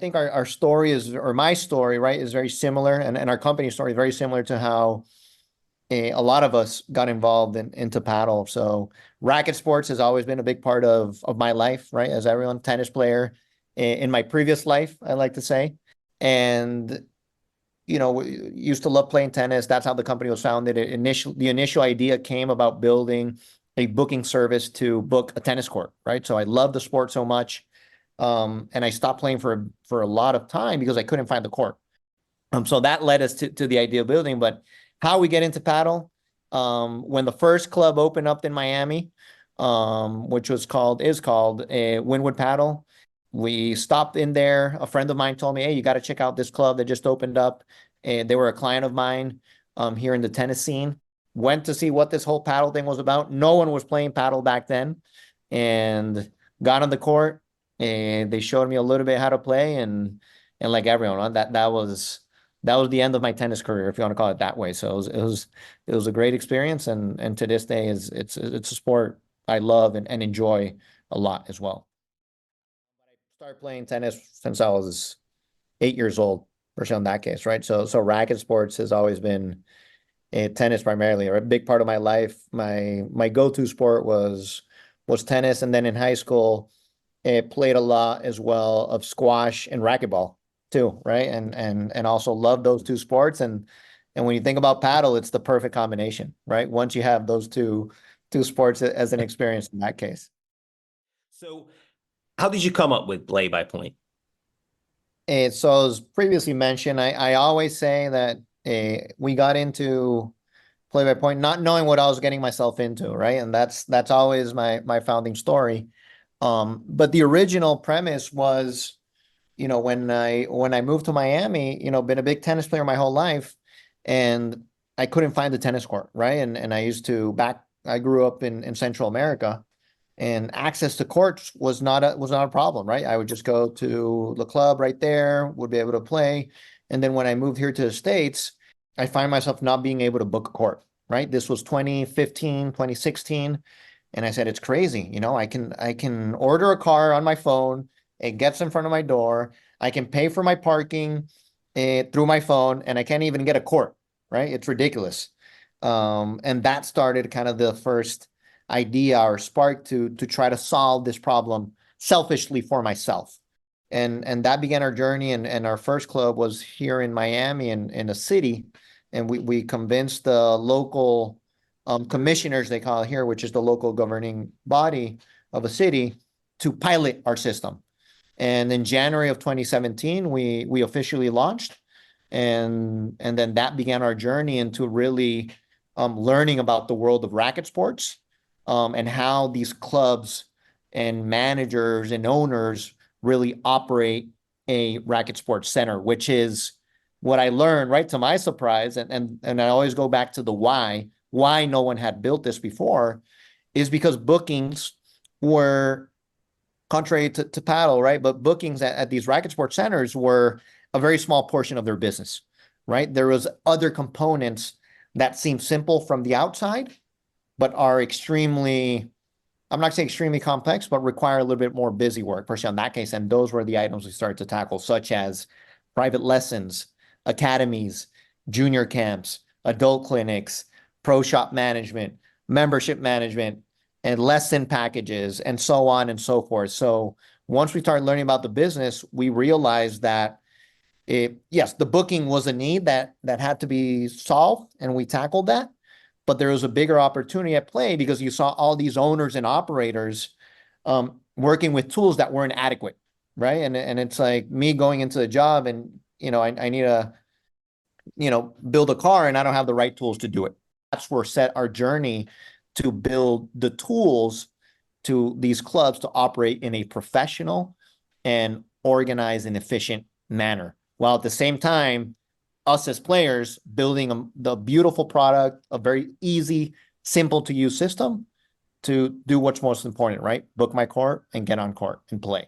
think our story is, or my story, right, is very similar, and our company story is very similar to how a lot of us got involved into paddle. So racket sports has always been a big part of my life, right? As everyone, tennis player in my previous life, I like to say. And, used to love playing tennis. That's how the company was founded. The initial idea came about building a booking service to book a tennis court, right? So I love the sport so much. And I stopped playing for a lot of time because I couldn't find the court. So that led us to the idea of building. But how we get into paddle, when the first club opened up in Miami, which is called Wynwood Paddle, we stopped in there. A friend of mine told me, "Hey, you got to check out this club that just opened up." And they were a client of mine here in the tennis scene. Went to see what this whole paddle thing was about. No one was playing paddle back then, and got on the court, and they showed me a little bit how to play, and like everyone, that was the end of my tennis career, if you want to call it that way. So it was a great experience, and to this day it's a sport I love and enjoy a lot as well. I started playing tennis since I was 8 years old, especially in that case, right? So racket sports has always been tennis primarily, or a big part of my life. My go-to sport was tennis, and then in high school, it played a lot as well of squash and racquetball too, right? And also love those two sports. And when you think about paddle, it's the perfect combination, right? Once you have those two sports as an experience in that case. So how did you come up with Playbypoint? And so as previously mentioned, I always say that we got into Playbypoint not knowing what I was getting myself into, right? And that's always my founding story. But the original premise was, when I moved to Miami, been a big tennis player my whole life, and I couldn't find the tennis court, right? And I grew up in Central America, and access to courts was not a problem, right? I would just go to the club right there, would be able to play. And then when I moved here to the States, I find myself not being able to book a court, right? This was 2015, 2016. And I said, it's crazy. I can order a car on my phone. It gets in front of my door. I can pay for my parking through my phone, and I can't even get a court, right? It's ridiculous. And that started kind of the first idea or spark to try to solve this problem selfishly for myself. And that began our journey. And our first club was here in Miami in a city. And we convinced the local commissioners, they call it here, which is the local governing body of a city, to pilot our system. And in January of 2017, we officially launched, and then that began our journey into really learning about the world of racket sports, and how these clubs and managers and owners really operate a racket sports center, which is what I learned, right, to my surprise, and I always go back to the why no one had built this before, is because bookings were contrary to paddle, right? But bookings at these racket sports centers were a very small portion of their business, right? There was other components that seem simple from the outside, but are extremely, I'm not saying extremely complex, but require a little bit more busy work, especially in that case. And those were the items we started to tackle, such as private lessons, academies, junior camps, adult clinics, pro shop management, membership management, and lesson packages, and so on and so forth. So once we started learning about the business, we realized that yes, the booking was a need that had to be solved, and we tackled that. But there was a bigger opportunity at play because you saw all these owners and operators working with tools that weren't adequate, right? And it's like me going into a job and, I need to, build a car, and I don't have the right tools to do it. That's where set our journey to build the tools to these clubs to operate in a professional and organized and efficient manner, while at the same time, us as players building the beautiful product, a very easy, simple to use system to do what's most important, right? Book my court and get on court and play.